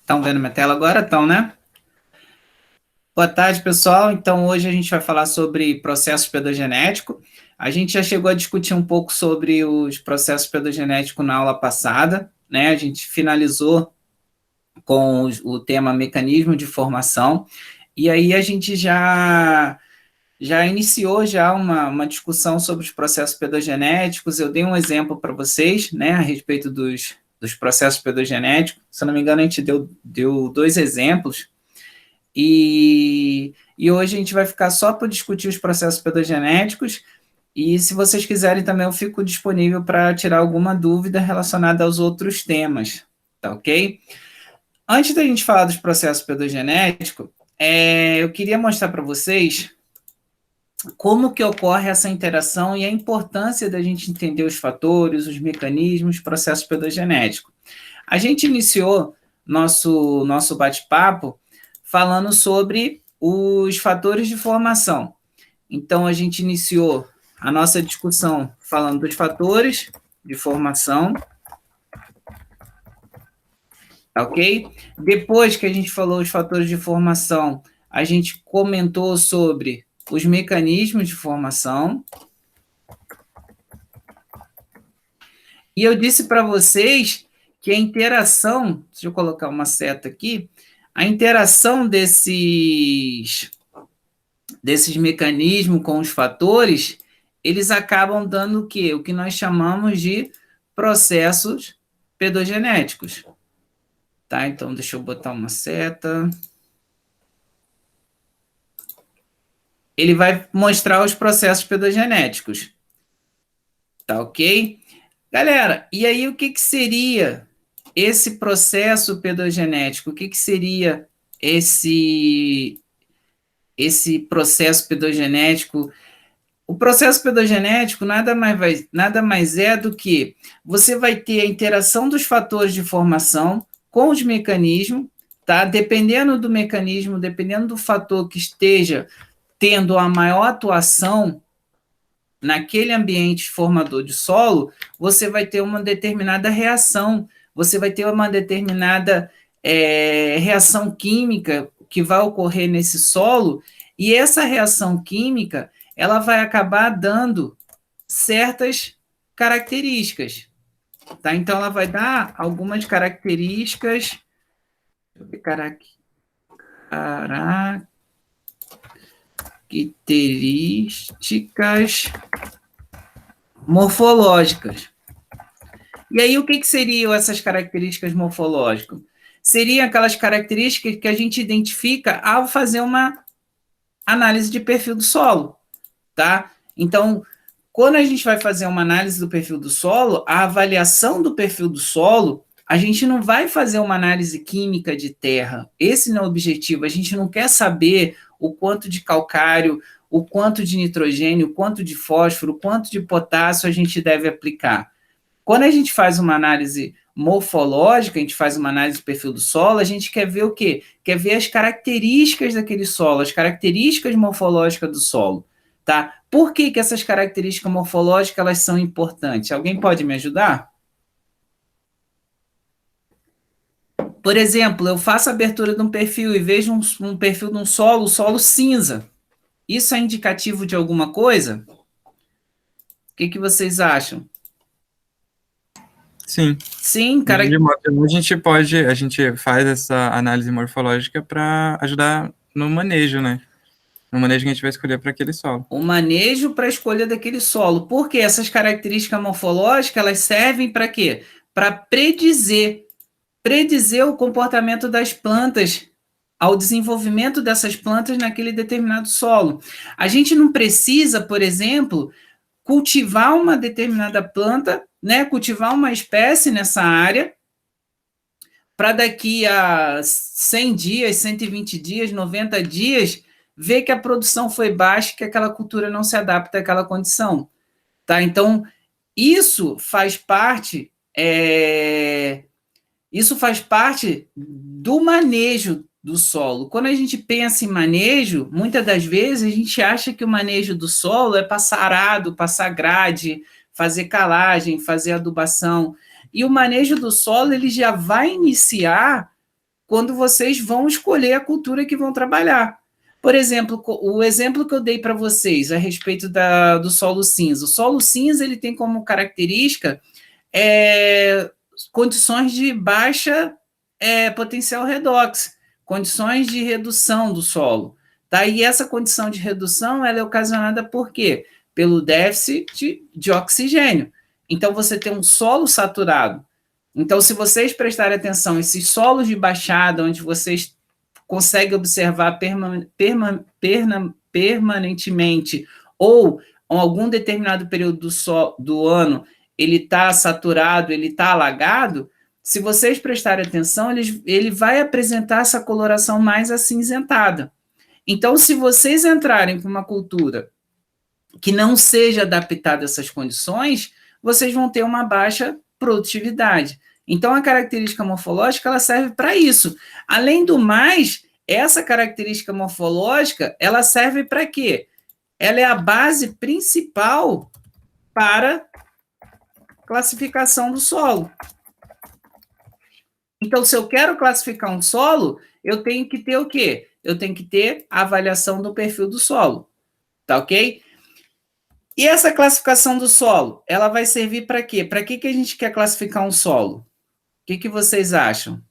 Estão vendo minha tela agora? Estão, né? Boa tarde, pessoal. Então, hoje a gente vai falar sobre processo pedogenético. A gente já chegou a discutir um pouco sobre os processos pedogenéticos na aula passada, né? A gente finalizou com o tema mecanismo de formação, e aí a gente já iniciou já uma discussão sobre os processos pedogenéticos. Eu dei um exemplo para vocês, né, a respeito dos processos pedogenéticos. Se eu não me engano, a gente deu dois exemplos. E hoje a gente vai ficar só para discutir os processos pedogenéticos. E se vocês quiserem também, eu fico disponível para tirar alguma dúvida relacionada aos outros temas, tá ok? Antes da gente falar dos processos pedogenéticos, eu queria mostrar para vocês como que ocorre essa interação e a importância da gente entender os fatores, os mecanismos, processos pedogenéticos. A gente iniciou nosso bate-papo falando sobre os fatores de formação. Então, a gente iniciou a nossa discussão falando dos fatores de formação, ok? Depois que a gente falou os fatores de formação, a gente comentou sobre os mecanismos de formação. E eu disse para vocês que a interação, deixa eu colocar uma seta aqui, a interação desses mecanismos com os fatores, eles acabam dando o quê? O que nós chamamos de processos pedogenéticos. Tá? Então, deixa eu botar uma seta. Ele vai mostrar os processos pedogenéticos. Tá ok? Galera, e aí o que seria esse processo pedogenético? O que seria esse processo pedogenético? O processo pedogenético nada mais é do que você vai ter a interação dos fatores de formação com os mecanismos, tá? Dependendo do mecanismo, dependendo do fator que esteja tendo a maior atuação naquele ambiente formador de solo, você vai ter uma determinada reação, você vai ter uma determinada reação química que vai ocorrer nesse solo, e essa reação química ela vai acabar dando certas características. Tá? Então, ela vai dar algumas características. Características morfológicas. E aí, o que seriam essas características morfológicas? Seriam aquelas características que a gente identifica ao fazer uma análise de perfil do solo, tá? Então, quando a gente vai fazer uma análise do perfil do solo, a avaliação do perfil do solo, a gente não vai fazer uma análise química de terra. Esse não é o objetivo. A gente não quer saber o quanto de calcário, o quanto de nitrogênio, o quanto de fósforo, o quanto de potássio a gente deve aplicar. Quando a gente faz uma análise morfológica, a gente faz uma análise do perfil do solo, a gente quer ver o quê? Quer ver as características daquele solo, as características morfológicas do solo, tá? Por que essas características morfológicas elas são importantes? Alguém pode me ajudar? Por exemplo, eu faço a abertura de um perfil e vejo um perfil de um solo cinza. Isso é indicativo de alguma coisa? O que vocês acham? Sim. Sim, cara. A gente faz essa análise morfológica para ajudar no manejo, né? No manejo que a gente vai escolher para aquele solo. O manejo para a escolha daquele solo. Porque essas características morfológicas, elas servem para quê? Para predizer o comportamento das plantas, ao desenvolvimento dessas plantas naquele determinado solo. A gente não precisa, por exemplo, cultivar uma determinada planta, né, cultivar uma espécie nessa área, para daqui a 100 dias, 120 dias, 90 dias, ver que a produção foi baixa, que aquela cultura não se adapta àquela condição. Tá? Então, isso faz parte do manejo do solo. Quando a gente pensa em manejo, muitas das vezes a gente acha que o manejo do solo é passar arado, passar grade, fazer calagem, fazer adubação. E o manejo do solo ele já vai iniciar quando vocês vão escolher a cultura que vão trabalhar. Por exemplo, o exemplo que eu dei para vocês a respeito do solo cinza. O solo cinza ele tem como característica condições de baixa potencial redox, condições de redução do solo. Tá? E essa condição de redução ela é ocasionada por quê? Pelo déficit de oxigênio. Então, você tem um solo saturado. Então, se vocês prestarem atenção, esses solos de baixada, onde vocês conseguem observar permanentemente, ou em algum determinado período do ano, ele está saturado, ele está alagado, se vocês prestarem atenção, ele vai apresentar essa coloração mais acinzentada. Então, se vocês entrarem com uma cultura que não seja adaptada a essas condições, vocês vão ter uma baixa produtividade. Então, a característica morfológica ela serve para isso. Além do mais, essa característica morfológica ela serve para quê? Ela é a base principal para classificação do solo. Então, se eu quero classificar um solo, eu tenho que ter o quê? Eu tenho que ter a avaliação do perfil do solo. Tá ok? E essa classificação do solo, ela vai servir para quê? Para que a gente quer classificar um solo? O que vocês acham?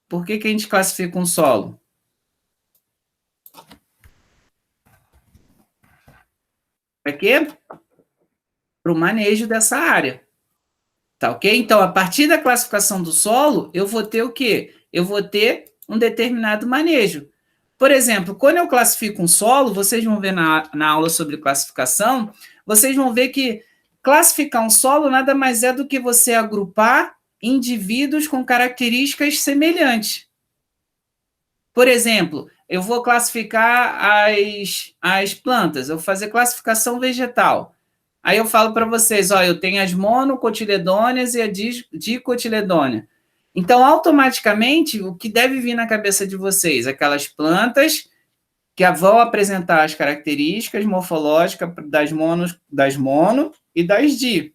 Por que a gente classifica um solo? Para quê? Para o manejo dessa área. Tá ok? Então, a partir da classificação do solo, eu vou ter o quê? Eu vou ter um determinado manejo. Por exemplo, quando eu classifico um solo, vocês vão ver na aula sobre classificação, vocês vão ver que classificar um solo nada mais é do que você agrupar indivíduos com características semelhantes. Por exemplo, eu vou classificar as plantas, eu vou fazer classificação vegetal. Aí eu falo para vocês, ó, eu tenho as monocotiledôneas e a dicotiledônea. Então, automaticamente, o que deve vir na cabeça de vocês? Aquelas plantas que vão apresentar as características morfológicas das mono e das di.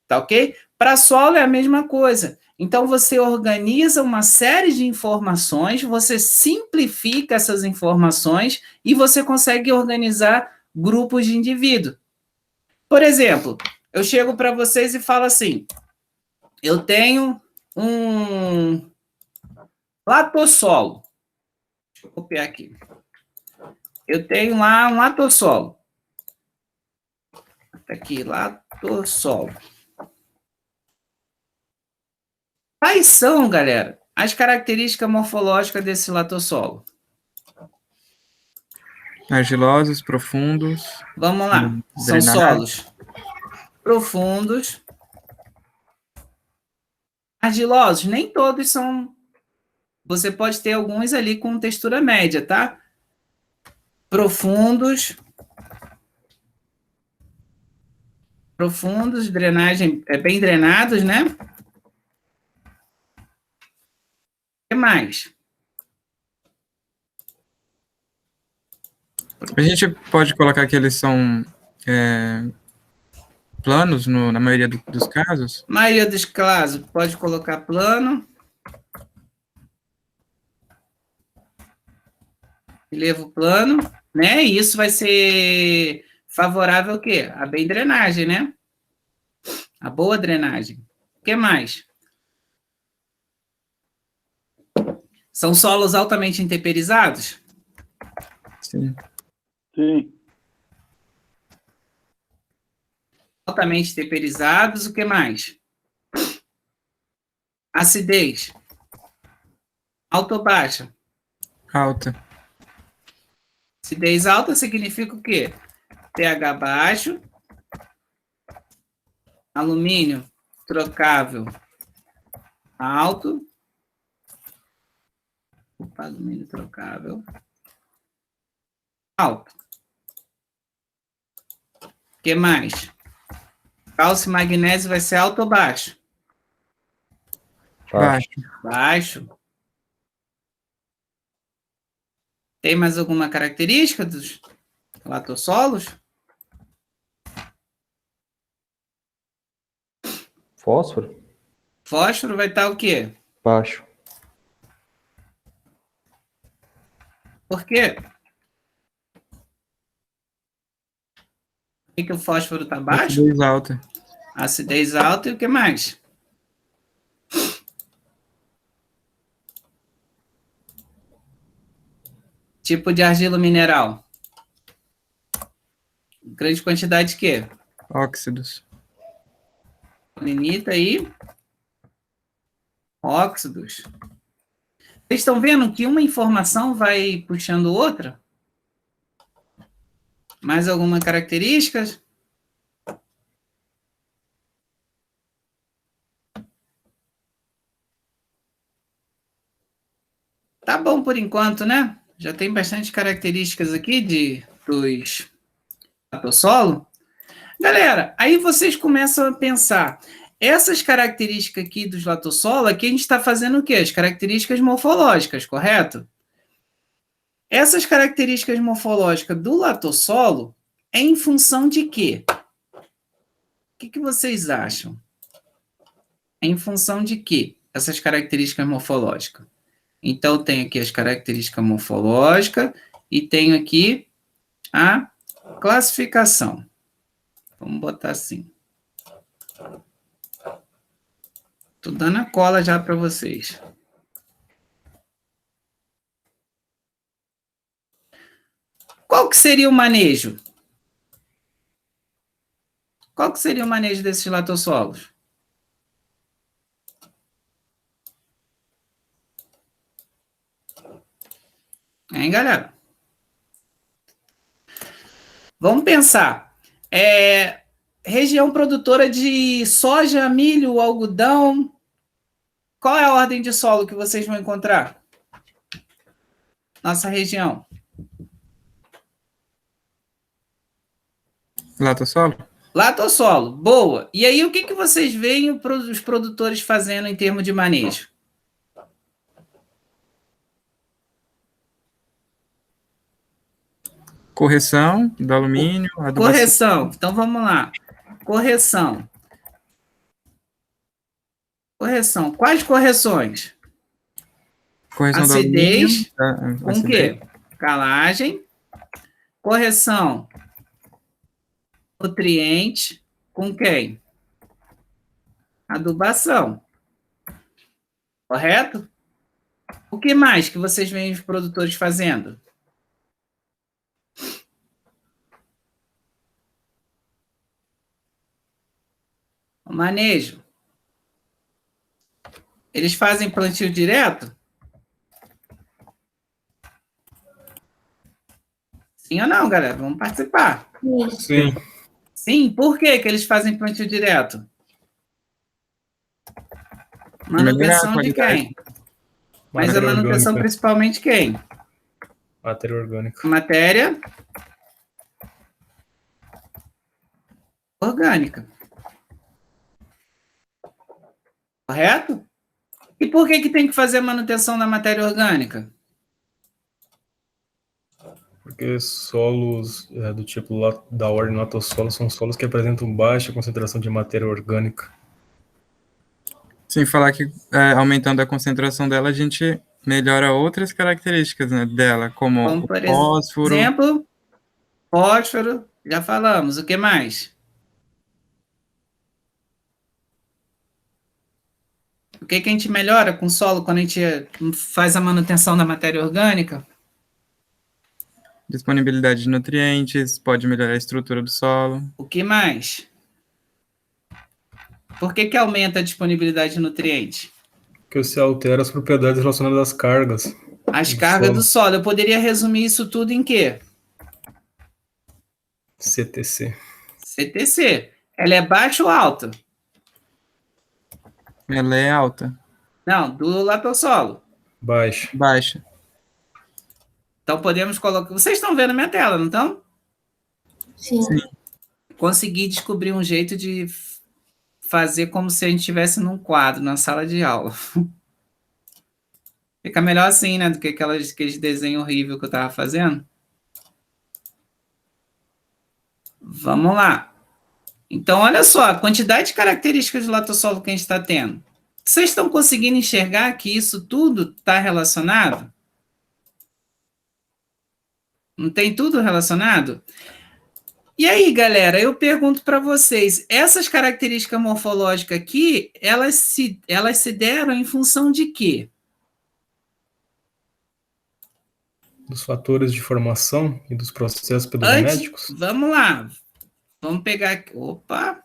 Tá ok? Para solo é a mesma coisa. Então, você organiza uma série de informações, você simplifica essas informações e você consegue organizar grupos de indivíduos. Por exemplo, eu chego para vocês e falo assim, eu tenho um latossolo. Deixa eu copiar aqui. Eu tenho lá um latossolo. Aqui, latossolo. Quais são, galera, as características morfológicas desse latossolo? Argilosos, profundos. Vamos lá. São solos profundos. Argilosos, nem todos são. Você pode ter alguns ali com textura média, tá? Profundos, drenagem, bem drenados, né? O que mais? A gente pode colocar que eles são planos na maioria dos casos? Maioria dos casos, pode colocar plano. Relevo plano, né? E isso vai ser favorável ao quê? A bem drenagem, né? A boa drenagem. O que mais? São solos altamente intemperizados? Sim. Sim. Altamente temperizados, o que mais? Acidez. Alta ou baixa? Alta. Acidez alta significa o quê? pH baixo, alumínio trocável alto, alumínio trocável alto. O que mais? Cálcio e magnésio vai ser alto ou baixo? Baixo. Baixo. Tem mais alguma característica dos latossolos? Fósforo? Fósforo vai estar o quê? Baixo. Por quê? Por que que o fósforo está baixo? Acidez alta. Acidez alta e o que mais? Tipo de argila mineral. Grande quantidade de quê? Óxidos. Lignita e óxidos. Vocês estão vendo que uma informação vai puxando outra? Mais alguma característica? Tá bom por enquanto, né? Já tem bastante características aqui dos latossolo. Galera, aí vocês começam a pensar, essas características aqui dos latossolo, aqui a gente está fazendo o quê? As características morfológicas, correto? Essas características morfológicas do latossolo é em função de quê? O que vocês acham? É em função de quê? Essas características morfológicas. Então, tenho aqui as características morfológicas e tenho aqui a classificação. Vamos botar assim. Estou dando a cola já para vocês. Qual que seria o manejo? Qual que seria o manejo desses latossolos? Hein, galera? Vamos pensar. Região produtora de soja, milho, algodão. Qual é a ordem de solo que vocês vão encontrar? Nossa região. Latossolo? Latossolo, boa. E aí, o que vocês veem os produtores fazendo em termos de manejo? Correção do alumínio, adubação. Correção. Então, vamos lá. Correção. Correção. Quais correções? Correção do Acidez. alumínio. Com o quê? Calagem. Correção. Nutriente. Com quem? Adubação. Correto? O que mais que vocês veem os produtores fazendo? O manejo. Eles fazem plantio direto? Sim ou não, galera? Vamos participar. Sim. Sim, por que eles fazem plantio direto? Manutenção de quem? Mas a manutenção principalmente quem? Matéria orgânica. Matéria orgânica. Correto? E por que tem que fazer a manutenção da matéria orgânica? Porque solos do tipo da ordem latossolo são solos que apresentam baixa concentração de matéria orgânica. Sem falar que aumentando a concentração dela, a gente melhora outras características, né, dela, como por fósforo. Exemplo, fósforo, já falamos. O que mais? O que a gente melhora com o solo quando a gente faz a manutenção da matéria orgânica? Disponibilidade de nutrientes, pode melhorar a estrutura do solo. O que mais? Por que aumenta a disponibilidade de nutrientes? Porque você altera as propriedades relacionadas às cargas. As cargas do solo. Eu poderia resumir isso tudo em quê? CTC. CTC. Ela é baixa ou alta? Ela é alta. Não, do latossolo. Baixa. Baixa. Então podemos colocar... Vocês estão vendo a minha tela, não estão? Sim. Consegui descobrir um jeito de fazer como se a gente estivesse num quadro, na sala de aula. Fica melhor assim, né? Do que aqueles desenhos horríveis que eu estava fazendo. Vamos lá. Então, olha só, a quantidade de características do latossolo que a gente está tendo. Vocês estão conseguindo enxergar que isso tudo está relacionado? Não tem tudo relacionado? E aí, galera, eu pergunto para vocês, essas características morfológicas aqui, elas se deram em função de quê? Dos fatores de formação e dos processos Antes, pedogenéticos? vamos lá. Vamos pegar aqui. Opa!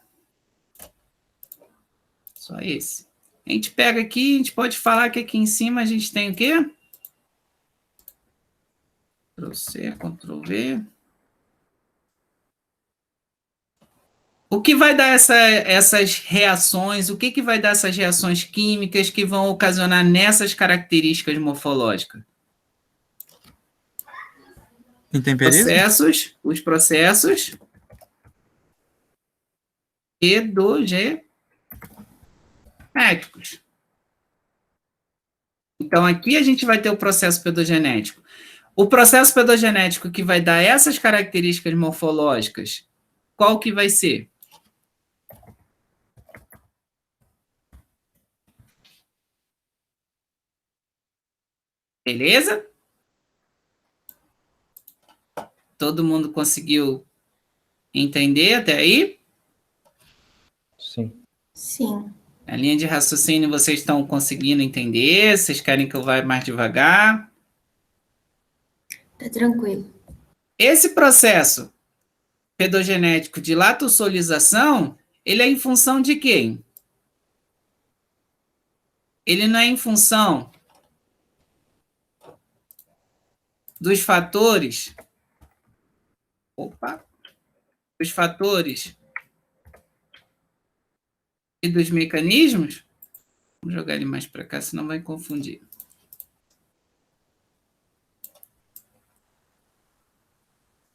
Só esse. A gente pega aqui, a gente pode falar que aqui em cima a gente tem o quê? Ctrl+C, Ctrl+V. O que vai dar essas reações? O que vai dar essas reações químicas que vão ocasionar nessas características morfológicas? Intemperismo? Os processos pedogenéticos. Então, aqui a gente vai ter o processo pedogenético. O processo pedogenético que vai dar essas características morfológicas, qual que vai ser? Beleza? Todo mundo conseguiu entender até aí? Sim. Sim. A linha de raciocínio vocês estão conseguindo entender? Vocês querem que eu vá mais devagar? Tá tranquilo. Esse processo pedogenético de latossolização, ele é em função de quem? Ele não é em função dos fatores... Os fatores e dos mecanismos? Vamos jogar ele mais para cá, senão vai confundir.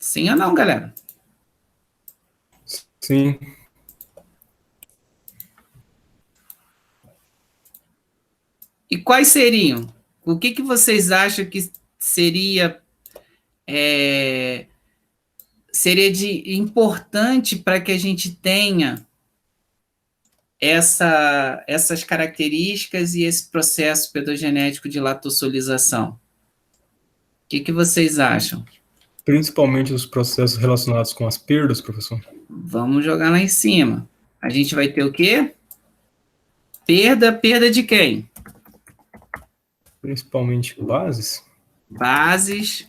Sim ou não, galera? Sim. E quais seriam? O que vocês acham que seria de importante para que a gente tenha essas características e esse processo pedogenético de latossolização? O que vocês acham? Principalmente os processos relacionados com as perdas, professor? Vamos jogar lá em cima. A gente vai ter o quê? Perda de quem? Principalmente bases? Bases,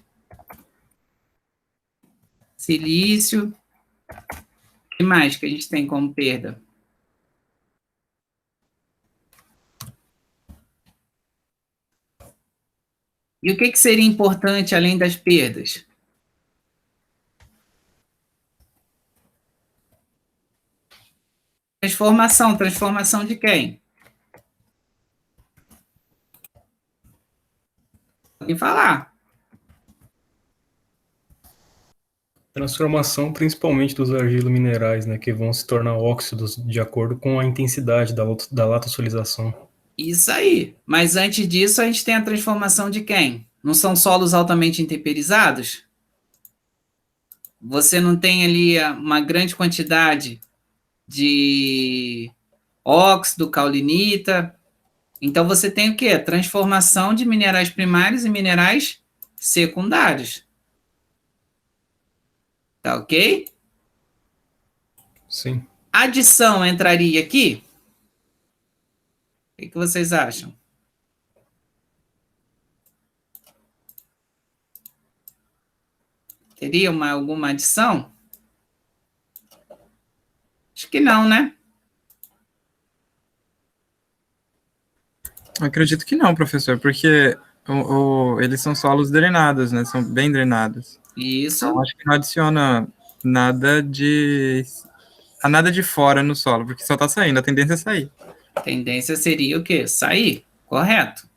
silício. O que mais que a gente tem como perda? E o que seria importante além das perdas? Transformação de quem? Podem falar. Transformação principalmente dos argilominerais, né, que vão se tornar óxidos de acordo com a intensidade da latossolização. Isso aí. Mas antes disso, a gente tem a transformação de quem? Não são solos altamente intemperizados? Você não tem ali uma grande quantidade de óxido, caulinita. Então, você tem o quê? Transformação de minerais primários em minerais secundários. Tá ok? Sim. Adição entraria aqui? O que vocês acham? Teria alguma adição? Acho que não, né? Acredito que não, professor, porque eles são solos drenados, né? São bem drenados. Isso. Então, acho que não adiciona nada de fora no solo, porque só está saindo, a tendência é sair. A tendência seria o quê? Sair, correto.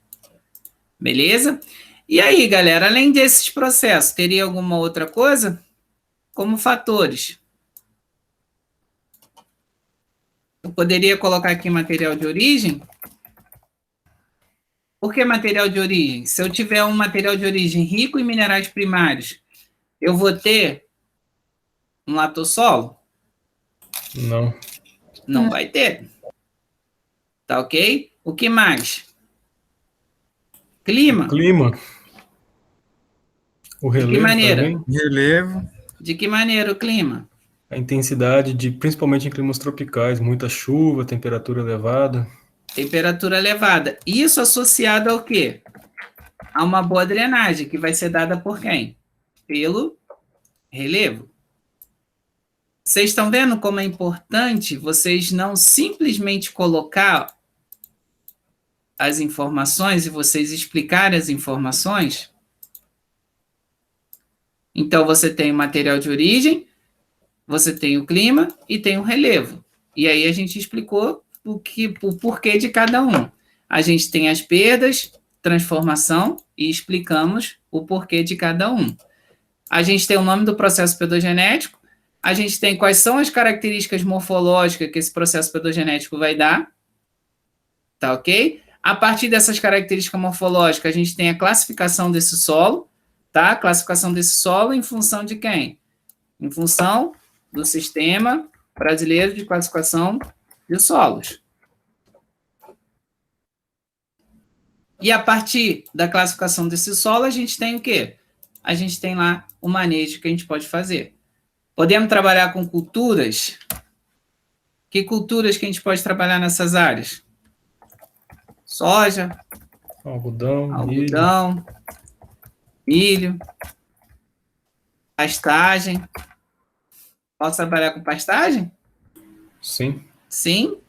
Beleza? E aí, galera, além desses processos, teria alguma outra coisa? Como fatores. Eu poderia colocar aqui material de origem? Por que material de origem? Se eu tiver um material de origem rico em minerais primários, eu vou ter um latossolo? Não. Não vai ter. Tá ok? O que mais? Clima. Clima. O De que relevo maneira? também. Relevo. De que maneira o clima? A intensidade principalmente em climas tropicais, muita chuva, temperatura elevada. Temperatura elevada. Isso associado ao quê? A uma boa drenagem, que vai ser dada por quem? Pelo relevo. Vocês estão vendo como é importante vocês não simplesmente colocar as informações e vocês explicarem as informações? Então, você tem o material de origem, você tem o clima e tem o relevo. E aí a gente explicou o porquê de cada um. A gente tem as perdas, transformação e explicamos o porquê de cada um. A gente tem o nome do processo pedogenético, a gente tem quais são as características morfológicas que esse processo pedogenético vai dar, tá ok? A partir dessas características morfológicas, a gente tem a classificação desse solo, tá? A classificação desse solo em função de quem? Em função do Sistema Brasileiro de Classificação de Solos. E a partir da classificação desse solo, a gente tem o quê? A gente tem lá o manejo que a gente pode fazer. Podemos trabalhar com culturas? Que culturas que a gente pode trabalhar nessas áreas? Soja, algodão, milho, pastagem. Posso trabalhar com pastagem? Sim. Sim.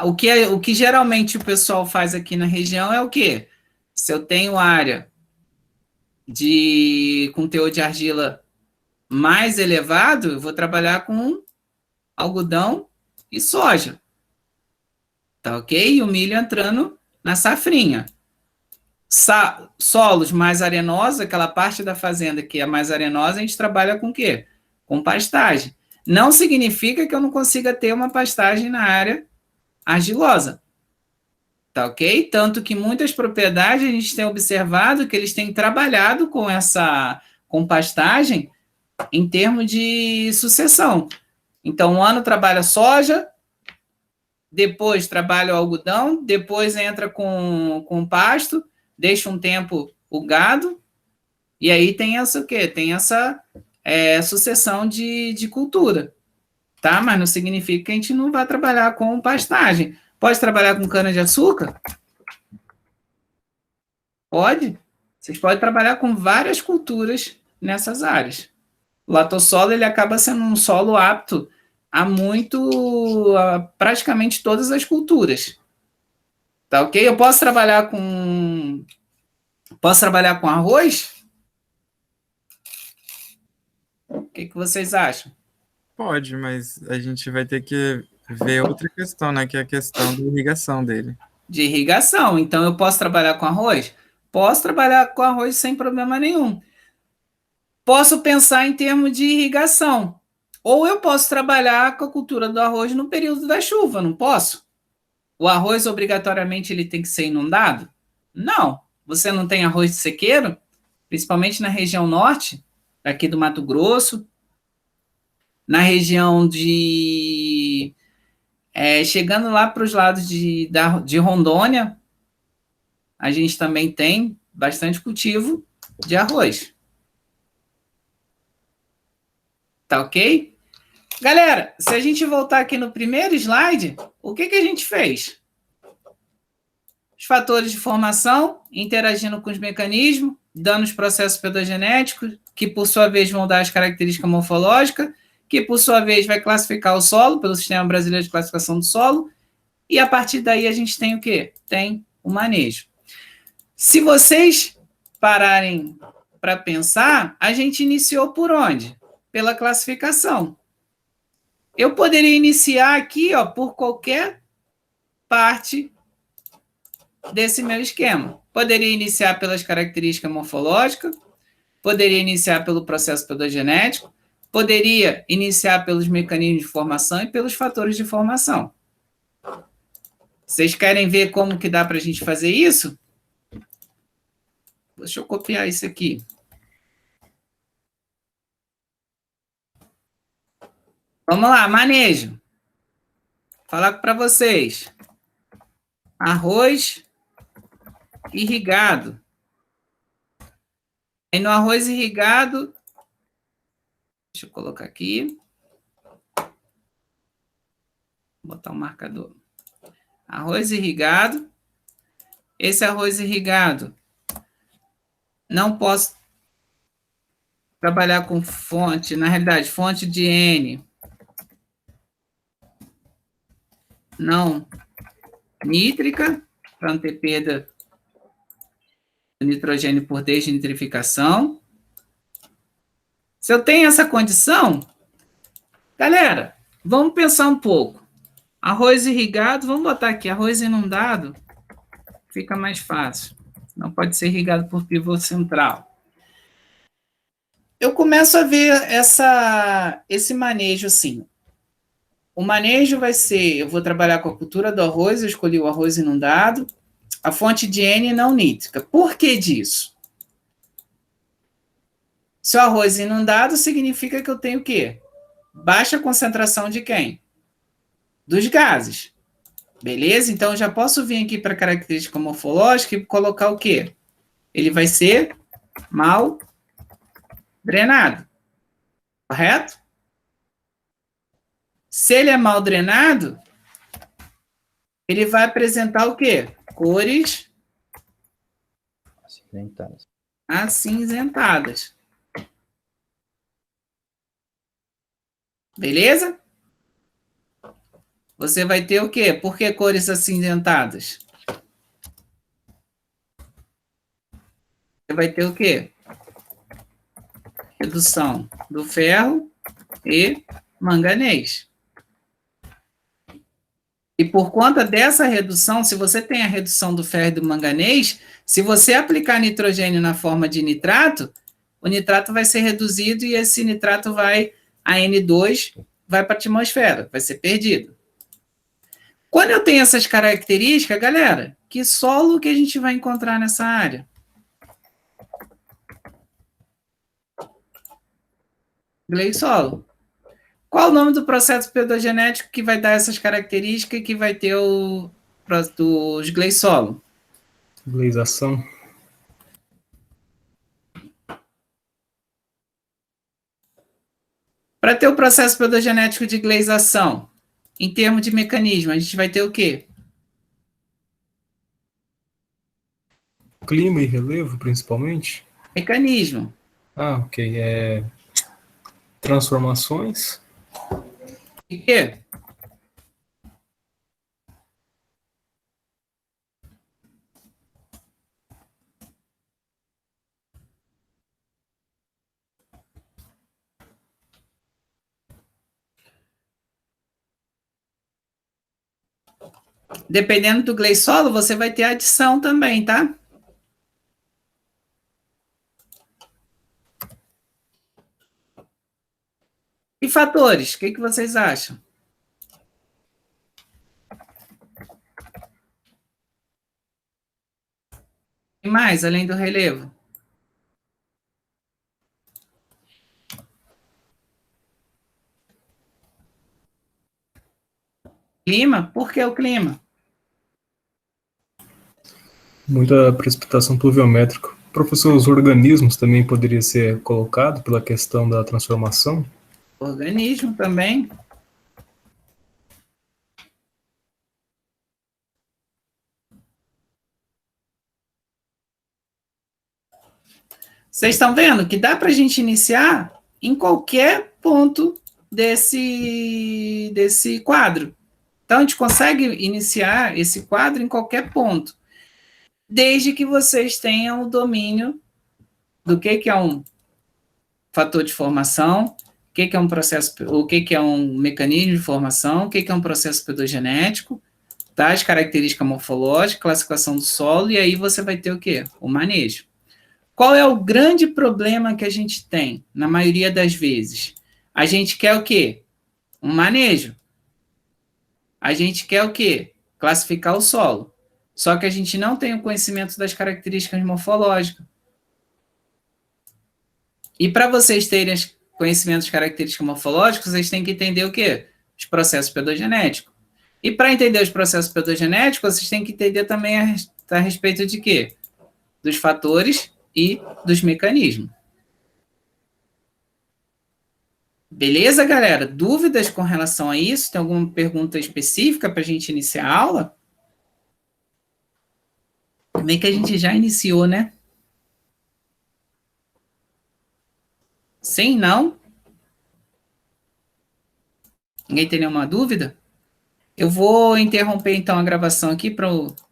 O que geralmente o pessoal faz aqui na região é o quê? Se eu tenho área com teor de argila mais elevado, eu vou trabalhar com algodão e soja. Tá ok? E o milho entrando na safrinha. Solos mais arenosos, aquela parte da fazenda que é mais arenosa, a gente trabalha com o quê? Com pastagem. Não significa que eu não consiga ter uma pastagem na área argilosa. Tá ok? Tanto que muitas propriedades a gente tem observado que eles têm trabalhado com pastagem em termos de sucessão. Então, um ano trabalha soja, depois trabalha o algodão, depois entra com pasto, deixa um tempo o gado, e aí tem essa o quê? Tem essa sucessão de cultura, tá? Mas não significa que a gente não vai trabalhar com pastagem. Pode trabalhar com cana-de-açúcar? Pode. Vocês podem trabalhar com várias culturas nessas áreas. O latossolo, ele acaba sendo um solo apto a praticamente todas as culturas. Tá ok? Eu posso trabalhar com arroz? O que vocês acham? Pode, mas a gente vai ter que ver outra questão, né? Que é a questão da irrigação dele. De irrigação. Então, eu posso trabalhar com arroz? Posso trabalhar com arroz sem problema nenhum. Posso pensar em termos de irrigação. Ou eu posso trabalhar com a cultura do arroz no período da chuva, não posso? O arroz, obrigatoriamente, ele tem que ser inundado? Não. Você não tem arroz de sequeiro? Principalmente na região norte, aqui do Mato Grosso, na região chegando lá para os lados de Rondônia, a gente também tem bastante cultivo de arroz. Tá ok? Galera, se a gente voltar aqui no primeiro slide, o que a gente fez? Os fatores de formação interagindo com os mecanismos, dando os processos pedogenéticos, que por sua vez vão dar as características morfológicas, que por sua vez vai classificar o solo pelo Sistema Brasileiro de Classificação do Solo, e a partir daí a gente tem o quê? Tem o manejo. Se vocês pararem para pensar, a gente iniciou por onde? Pela classificação. Eu poderia iniciar aqui, por qualquer parte desse meu esquema. Poderia iniciar pelas características morfológicas, poderia iniciar pelo processo pedogenético, poderia iniciar pelos mecanismos de formação e pelos fatores de formação. Vocês querem ver como que dá para a gente fazer isso? Deixa eu copiar isso aqui. Vamos lá, manejo. Vou falar para vocês. arroz irrigado. E no arroz irrigado, deixa eu colocar aqui. Vou botar um marcador. Arroz irrigado. Esse arroz irrigado, não posso trabalhar com fonte, na realidade, fonte de N não nítrica, para não ter perda do nitrogênio por desnitrificação. Se eu tenho essa condição, galera, vamos pensar um pouco. Arroz irrigado, vamos botar aqui, arroz inundado, fica mais fácil. Não pode ser irrigado por pivô central. Eu começo a ver esse manejo assim. O manejo vai ser, eu vou trabalhar com a cultura do arroz, eu escolhi o arroz inundado, a fonte de N não nítrica. Por que disso? Se o arroz inundado significa que eu tenho o quê? Baixa concentração de quem? Dos gases. Beleza? Então, eu já posso vir aqui para a característica morfológica e colocar o quê? Ele vai ser mal drenado. Correto? Se ele é mal drenado, ele vai apresentar o quê? Cores acinzentadas. Beleza? Você vai ter o quê? Por que cores acinzentadas? Você vai ter o quê? Redução do ferro e manganês. E por conta dessa redução, se você tem a redução do ferro e do manganês, se você aplicar nitrogênio na forma de nitrato, o nitrato vai ser reduzido e esse nitrato a N2, vai para a atmosfera, vai ser perdido. Quando eu tenho essas características, galera, que solo que a gente vai encontrar nessa área? Gleissolo. Qual o nome do processo pedogenético que vai dar essas características e que vai ter os gleissolo? Gleisação. Para ter o processo pedogenético de gleisação, em termos de mecanismo, a gente vai ter o quê? Clima e relevo, principalmente. Mecanismo. Ah, ok. Transformações. E quê? Dependendo do gleissolo, você vai ter adição também, tá? E fatores, o que vocês acham? E mais, além do relevo? Clima? Por que o clima? Muita precipitação pluviométrica. Professor, os organismos também poderia ser colocado pela questão da transformação? Organismo também. Vocês estão vendo que dá para a gente iniciar em qualquer ponto desse quadro. Então, a gente consegue iniciar esse quadro em qualquer ponto, desde que vocês tenham o domínio do que é um fator de formação, o que é um processo, o que é um mecanismo de formação, o que é um processo pedogenético, tá? As características morfológicas, classificação do solo, e aí você vai ter o quê? O manejo. Qual é o grande problema que a gente tem, na maioria das vezes? A gente quer o quê? Um manejo. A gente quer o quê? Classificar o solo. Só que a gente não tem o conhecimento das características morfológicas. E para vocês terem conhecimento das características morfológicas, vocês têm que entender o quê? Os processos pedogenéticos. E para entender os processos pedogenéticos, vocês têm que entender também a respeito de quê? Dos fatores e dos mecanismos. Beleza, galera? Dúvidas com relação a isso? Tem alguma pergunta específica para a gente iniciar a aula? Bem que a gente já iniciou, né? Sim, não? Ninguém tem nenhuma dúvida? Eu vou interromper, então, a gravação aqui para